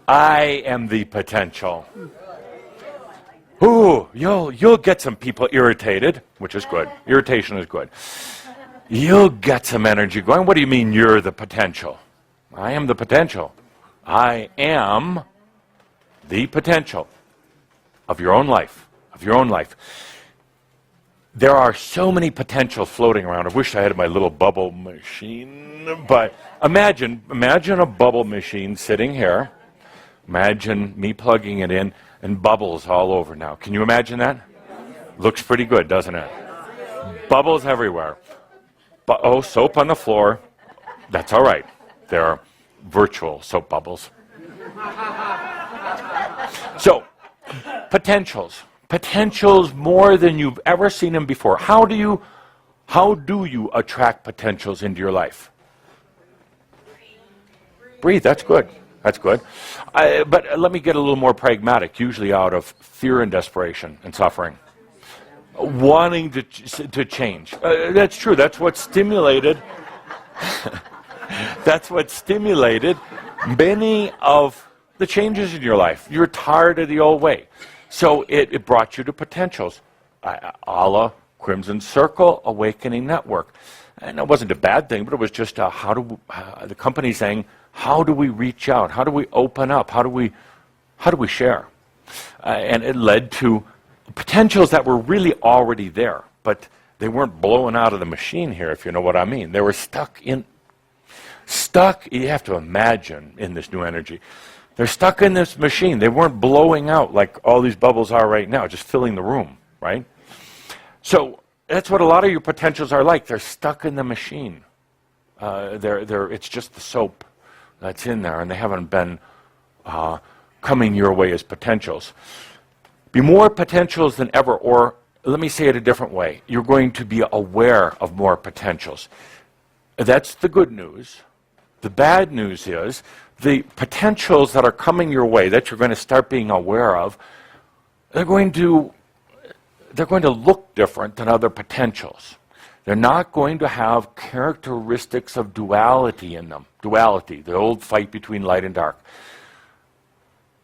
I am the potential. Ooh, you'll get some people irritated, which is good. Irritation is good. You'll get some energy going. What do you mean you're the potential? I am the potential. I am the potential of your own life, of your own life. There are so many potentials floating around. I wish I had my little bubble machine, but imagine a bubble machine sitting here. Imagine me plugging it in and bubbles all over now. Can you imagine that? Looks pretty good, doesn't it? Bubbles everywhere. Oh, soap on the floor. That's all right. There are virtual soap bubbles. So, potentials. Potentials more than you've ever seen them before. How do you attract potentials into your life? Breathe, that's good. That's good. But let me get a little more pragmatic, usually out of fear and desperation and suffering. Wanting to change. That's true. That's what stimulated that's what stimulated many of the changes in your life. You're tired of the old way. So it brought you to potentials, a la Crimson Circle Awakening Network. And it wasn't a bad thing, but it was just the company saying, how do we reach out? How do we open up? How do we share? And it led to potentials that were really already there, but they weren't blowing out of the machine here, if you know what I mean. They were stuck, you have to imagine in this new energy. They're stuck in this machine. They weren't blowing out like all these bubbles are right now, just filling the room, right? So that's what a lot of your potentials are like. They're stuck in the machine. It's just the soap that's in there, and they haven't been coming your way as potentials. Be more potentials than ever, or let me say it a different way. You're going to be aware of more potentials. That's the good news. The bad news is the potentials that are coming your way that you're going to start being aware of, they're going to look different than other potentials. They're not going to have characteristics of duality in them. Duality, the old fight between light and dark.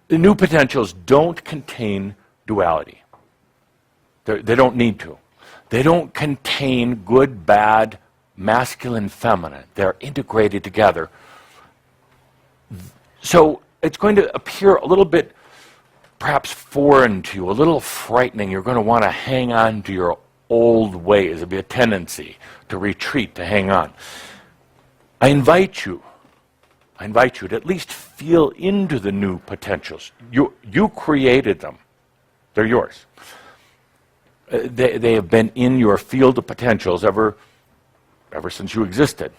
The new potentials don't contain duality. They don't need to. They don't contain good, bad, masculine, feminine. They're integrated together. So it's going to appear a little bit perhaps foreign to you, a little frightening. You're going to want to hang on to your old ways. There'll be a tendency to retreat, to hang on. I invite you to at least feel into the new potentials. You created them. They're yours. They have been in your field of potentials ever since you existed.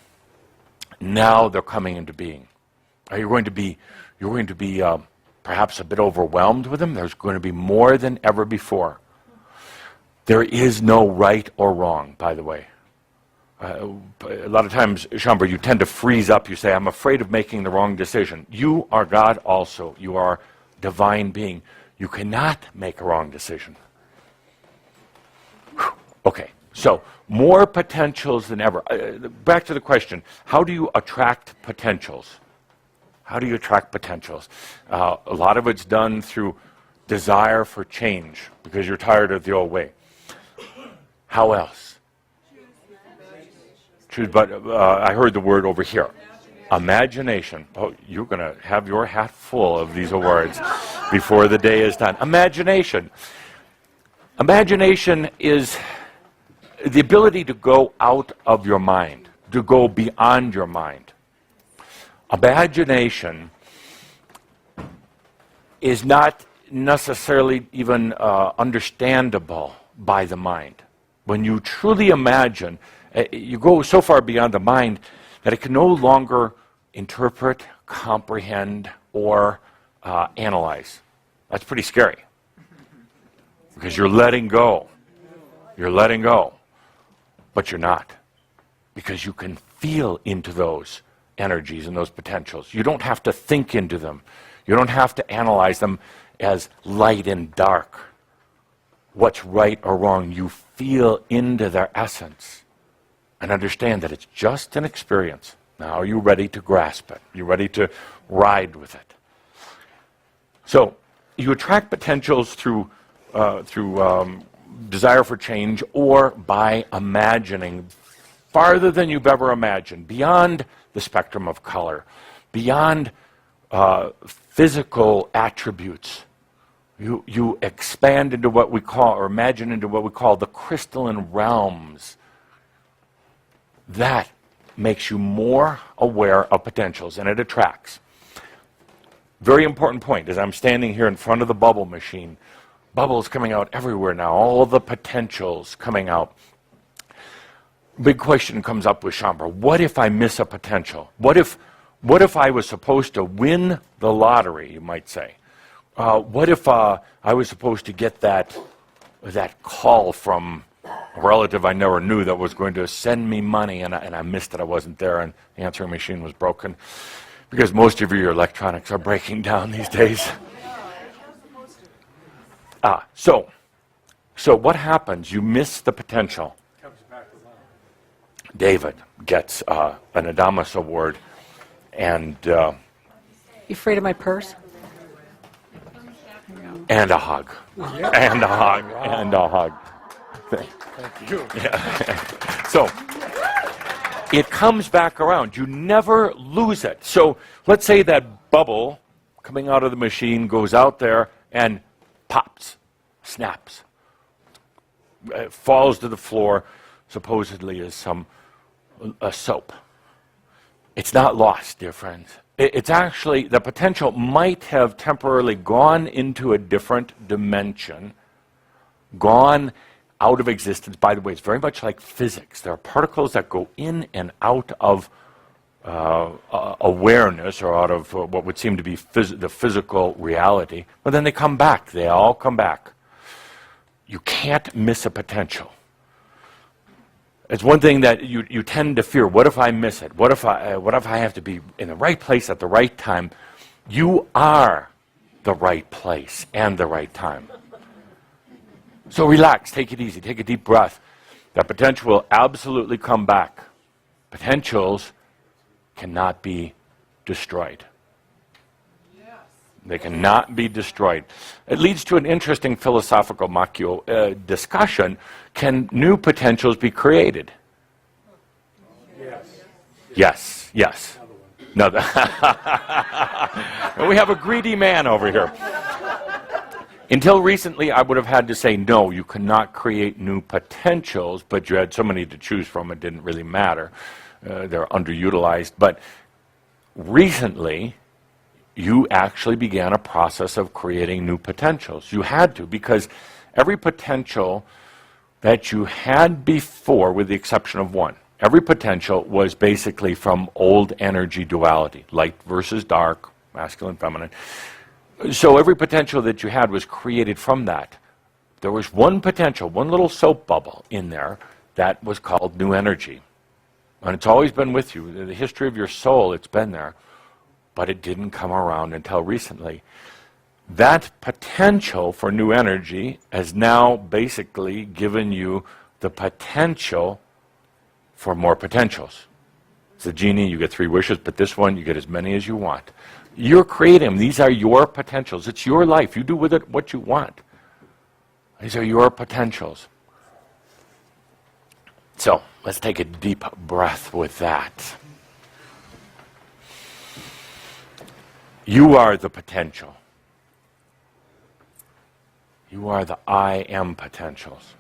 Now they're coming into being. You're going to be perhaps a bit overwhelmed with them. There's going to be more than ever before. There is no right or wrong, by the way. A lot of times, Shambhar, you tend to freeze up. You say, I'm afraid of making the wrong decision. You are God also. You are divine being. You cannot make a wrong decision. Okay, so more potentials than ever. Back to the question, how do you attract potentials? How do you attract potentials? A lot of it's done through desire for change because you're tired of the old way. How else? Choose, but I heard the word over here. Imagination. Oh, you're going to have your hat full of these awards before the day is done. Imagination. Imagination is the ability to go out of your mind, to go beyond your mind. Imagination is not necessarily even understandable by the mind. When you truly imagine, you go so far beyond the mind that it can no longer interpret, comprehend, or analyze. That's pretty scary. Because you're letting go. You're letting go. But you're not. Because you can feel into those energies and those potentials. You don't have to think into them. You don't have to analyze them as light and dark. What's right or wrong, you feel into their essence and understand that it's just an experience. Now are you ready to grasp it? You're ready to ride with it. So you attract potentials through desire for change, or by imagining farther than you've ever imagined, beyond the spectrum of color, beyond physical attributes. You expand into what we call, or imagine into what we call the crystalline realms. That makes you more aware of potentials, and it attracts. Very important point, as I'm standing here in front of the bubble machine, bubbles coming out everywhere now, all the potentials coming out. Big question comes up with Shambhara. What if I miss a potential? What if I was supposed to win the lottery, you might say? What if I was supposed to get that call from a relative I never knew that was going to send me money, and I missed it, I wasn't there, and the answering machine was broken? Because most of your electronics are breaking down these days. So what happens? You miss the potential. David gets an Adamus Award, and You afraid of my purse? and a hug, and a hug, and a hug. Thank you. Yeah. So it comes back around. You never lose it. So let's say that bubble coming out of the machine goes out there and pops, snaps, falls to the floor, supposedly as a soap. It's not lost, dear friends. It's actually, the potential might have temporarily gone into a different dimension, gone out of existence. By the way, it's very much like physics. There are particles that go in and out of awareness, or out of what would seem to be the physical reality, but then they come back. They all come back. You can't miss a potential. It's one thing that you tend to fear. What if I miss it? What if I have to be in the right place at the right time? You are the right place and the right time. So relax, take it easy, take a deep breath. That potential will absolutely come back. Potentials cannot be destroyed. They cannot be destroyed. It leads to an interesting philosophical discussion. Can new potentials be created? Yes. Yes. No. We have a greedy man over here. Until recently, I would have had to say, no, you cannot create new potentials, but you had so many to choose from, it didn't really matter. They're underutilized. But recently, you actually began a process of creating new potentials. You had to, because every potential that you had before, with the exception of one, every potential was basically from old energy duality, light versus dark, masculine, feminine. So every potential that you had was created from that. There was one potential, one little soap bubble in there that was called new energy. And it's always been with you. In the history of your soul, it's been there. But it didn't come around until recently. That potential for new energy has now basically given you the potential for more potentials. It's a genie, you get 3 wishes, but this one, you get as many as you want. You're creating them. These are your potentials. It's your life. You do with it what you want. These are your potentials. So, let's take a deep breath with that. You are the potential. You are the I am potentials.